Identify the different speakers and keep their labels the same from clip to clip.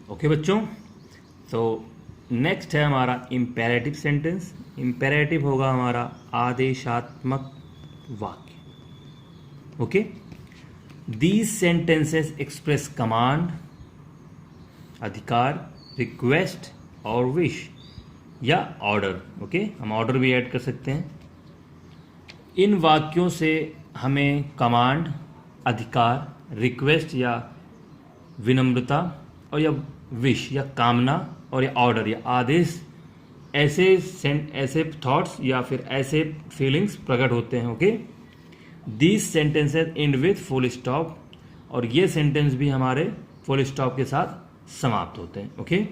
Speaker 1: Okay बच्चों, तो next है हमारा इम्पेरेटिव सेंटेंस। इम्पेरेटिव होगा हमारा आदेशात्मक वाक्य। Okay, these sentences express command, अधिकार, रिक्वेस्ट और विश या ऑर्डर। ओके, हम ऑर्डर भी ऐड कर सकते हैं। इन वाक्यों से हमें कमांड, अधिकार, रिक्वेस्ट या विनम्रता और या विश या कामना और या ऑर्डर या आदेश, ऐसे थॉट्स या फिर ऐसे फीलिंग्स प्रकट होते हैं। Okay, these sentences and with full stop, और ये सेंटेंस भी हमारे फुल स्टॉप के साथ समाप्त होते हैं। ओके,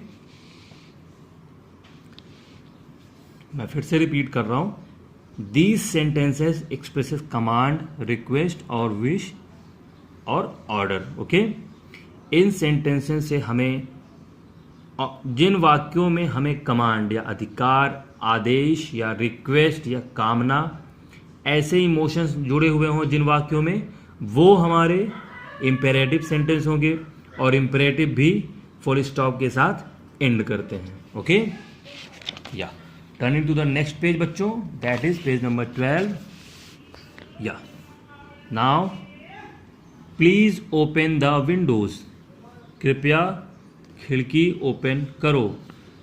Speaker 1: मैं फिर से रिपीट कर रहा हूं, these sentences expresses command, request और विश और ऑर्डर। ओके, इन सेंटेंसेस से हमें, जिन वाक्यों में हमें कमांड या अधिकार, आदेश या रिक्वेस्ट या कामना, ऐसे इमोशंस जुड़े हुए हों जिन वाक्यों में, वो हमारे इम्पेरेटिव सेंटेंस होंगे, और इम्पेरेटिव भी फुल स्टॉप के साथ एंड करते हैं। Okay, yeah turning to the next page बच्चों, that is page number 12। Yeah now please open the windows, कृपया खिड़की ओपन करो।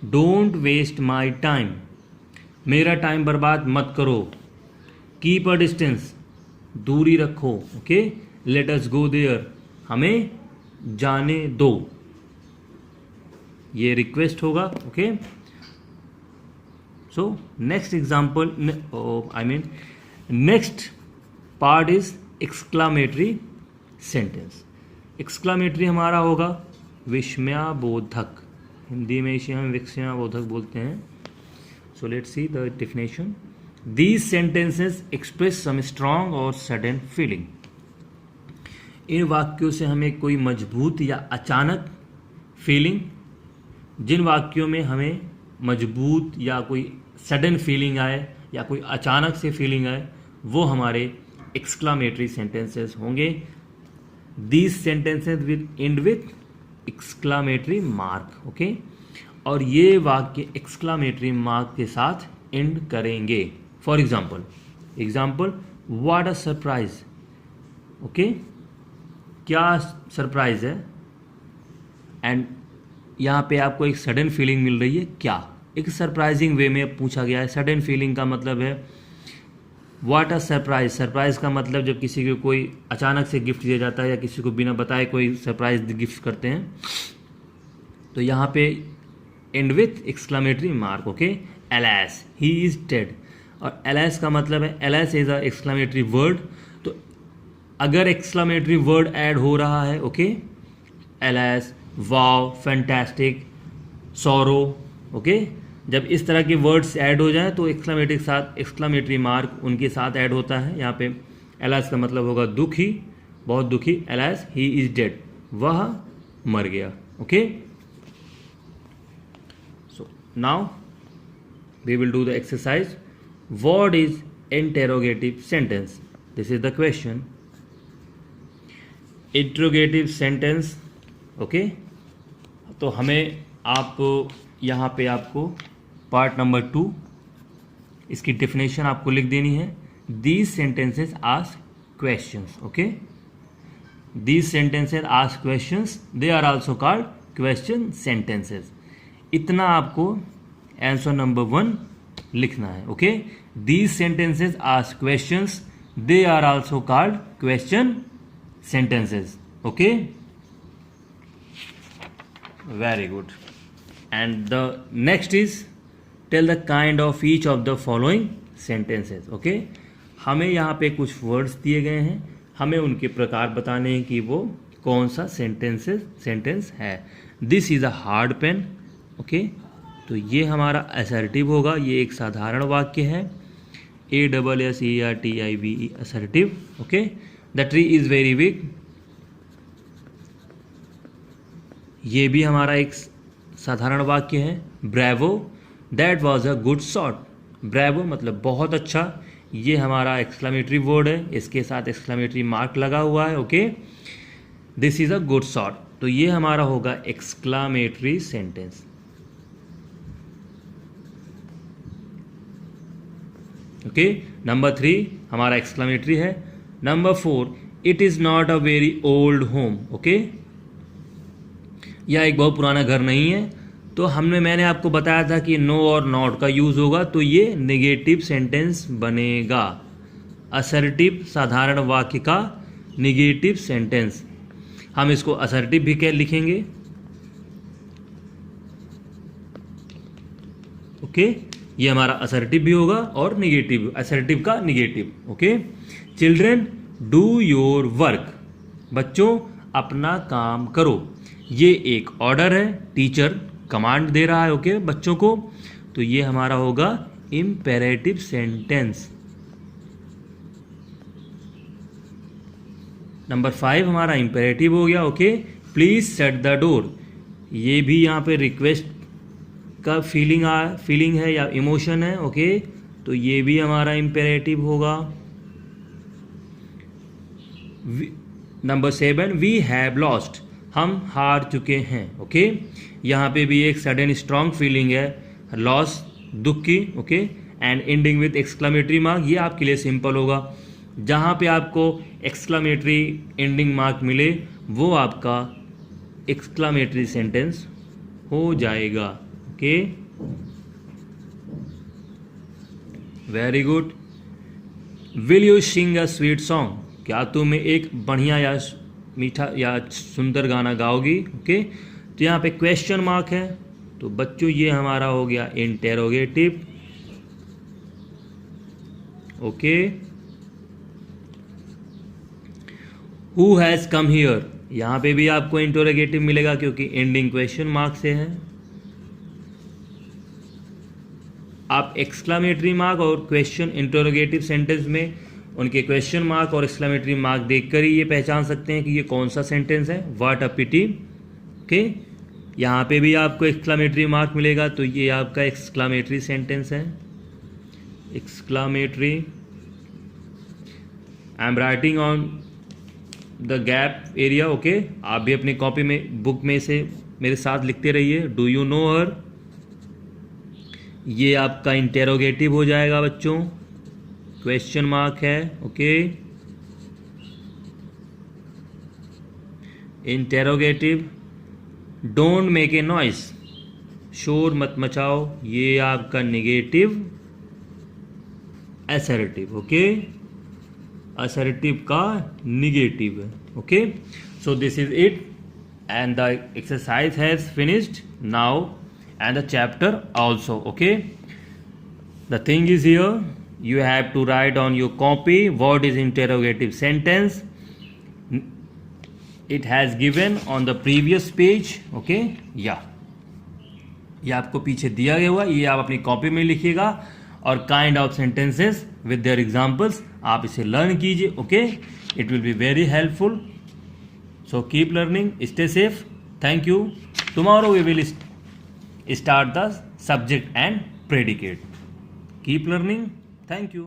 Speaker 1: डोंट वेस्ट माई टाइम, मेरा टाइम बर्बाद मत करो। कीप अ डिस्टेंस, दूरी रखो। Okay, let us go there, हमें जाने दो, ये रिक्वेस्ट होगा। Okay, so next example, next part is exclamatory sentence. Exclamatory हमारा होगा विस्मयाबोधक, हिंदी में इसे हम विस्मयाबोधक बोलते हैं। So let's see the definition. These sentences express some strong और सडन फीलिंग। इन वाक्यों से हमें कोई मजबूत या अचानक फीलिंग, जिन वाक्यों में हमें मजबूत या कोई सडन फीलिंग आए या कोई अचानक से फीलिंग आए, वो हमारे एक्सक्लामेटरी सेंटेंसेस होंगे। These sentences with and with exclamatory mark. Okay, और ये वाक्य एक्सक्लामेटरी मार्क के साथ एंड करेंगे। For example, what a surprise. Okay, क्या सरप्राइज है, एंड यहाँ पे आपको एक सडन फीलिंग मिल रही है। क्या, एक सरप्राइजिंग वे में पूछा गया है। सडन फीलिंग का मतलब है व्हाट अ सरप्राइज। सरप्राइज का मतलब जब किसी को कोई अचानक से गिफ्ट दिया जाता है या किसी को बिना बताए कोई सरप्राइज गिफ्ट करते हैं, तो यहाँ पे and with exclamatory mark. Okay, alas he is dead, और एलास का मतलब है, alas is a exclamatory word, तो अगर एक्सक्लामेटरी वर्ड ऐड हो रहा है, ओके, एलास, वाव, फैंटास्टिक, सॉरो। ओके, जब इस तरह के वर्ड्स ऐड हो जाएं तो एक्सक्लामेटरी मार्क उनके साथ ऐड होता है। यहाँ पे एलास का मतलब होगा दुखी, बहुत दुखी। एलास ही इज डेड, वह मर गया। Okay, so now we will do the exercise. What is interrogative sentence? This is the question. Interrogative sentence, okay, तो हमें आप यहाँ पे आपको पार्ट नंबर 2 इसकी डेफिनेशन आपको लिख देनी है। These sentences ask questions. Okay, these sentences ask questions, they are also called question sentences. इतना आपको आंसर नंबर 1 लिखना है। Okay, these sentences ask questions, they are also called question sentences. Okay, very good. And the next is tell the kind of each of the following sentences. Okay, हमें यहाँ पे कुछ words दिए गए हैं, हमें उनके प्रकार बताने हैं कि वो कौन सा सेंटेंस है। This is a hard pen. Okay, तो ये हमारा असर्टिव होगा, ये एक साधारण वाक्य है। ASSERTIVE, assertive. Okay, the tree is very big, ये भी हमारा एक साधारण वाक्य है। Bravo, that was a good shot. Bravo मतलब बहुत अच्छा, ये हमारा एक्सक्लामेटरी वर्ड है, इसके साथ एक्सक्लामेटरी मार्क लगा हुआ है। Okay, this is a good shot. तो ये हमारा होगा एक्सक्लामेटरी सेंटेंस। ओके, नंबर 3 हमारा एक्सक्लामेटरी है। Number 4, it is not a very old home. Okay, यह एक बहुत पुराना घर नहीं है। तो मैंने आपको बताया था कि नो और नॉट का यूज़ होगा तो ये नेगेटिव सेंटेंस बनेगा। असर्टिव साधारण वाक्य का नेगेटिव सेंटेंस, हम इसको असर्टिव भी लिखेंगे। ओके, ये हमारा असर्टिव भी होगा और नेगेटिव, असर्टिव का negative. Okay, children do your work, बच्चों अपना काम करो। ये एक ऑर्डर है, टीचर कमांड दे रहा है ओके बच्चों को, तो ये हमारा होगा इम्पेरेटिव सेंटेंस। नंबर 5 हमारा इम्पेरेटिव हो गया। Okay, please shut the door, ये भी यहाँ पे रिक्वेस्ट का फीलिंग है या इमोशन है। ओके, तो ये भी हमारा इम्पेरेटिव होगा। नंबर 7, वी हैव लॉस्ट, हम हार चुके हैं। ओके, यहाँ पे भी एक सडन स्ट्रॉन्ग फीलिंग है, लॉस, दुख की। Okay, and ending with exclamatory mark, ये आपके लिए सिंपल होगा। जहाँ पे आपको एक्सक्लामेटरी एंडिंग मार्क मिले वो आपका एक्सक्लामेटरी सेंटेंस हो जाएगा। Okay, very good. Will you sing a sweet song, क्या तुम एक बढ़िया या मीठा या सुंदर गाना गाओगी। ओके, तो यहाँ पे क्वेश्चन मार्क है, तो बच्चों ये हमारा हो गया interrogative. Okay, who has come here, यहाँ पे भी आपको इंटेरोगेटिव मिलेगा क्योंकि एंडिंग क्वेश्चन मार्क से है। आप एक्सक्लामेटरी मार्क और क्वेश्चन इंटेरोगेटिव सेंटेंस में उनके क्वेश्चन मार्क और एक्सक्लामेटरी मार्क देखकर ही ये पहचान सकते हैं कि ये कौन सा सेंटेंस है। What a pity. ओके, यहाँ पे भी आपको एक्सक्लामेटरी मार्क मिलेगा तो ये आपका एक्सक्लामेटरी सेंटेंस है। Exclamatory, I am writing on the gap area. Okay, आप भी अपनी कॉपी में, बुक में से मेरे साथ लिखते रहिए। डू यू नो हर, ये आपका इंटेरोगेटिव हो जाएगा बच्चों, क्वेश्चन मार्क है। Okay, interrogative. Don't make a noise, शोर मत मचाओ, ये आपका नेगेटिव असर्टिव। ओके, असर्टिव का नेगेटिव है। Okay, so this is it and the exercise has finished now and the chapter also. Okay, the thing is here, you have to write on your copy what is interrogative sentence. It has given on the previous page. Okay, yeah, ये आपको पीछे दिया गया हुआ, ये आप अपनी copy में लिखिएगा और kind of sentences with their examples आप इसे लर्न कीजिए। Okay, it will be very helpful, so keep learning, stay safe, thank you. Tomorrow we will start the subject and predicate. Keep learning. Thank you.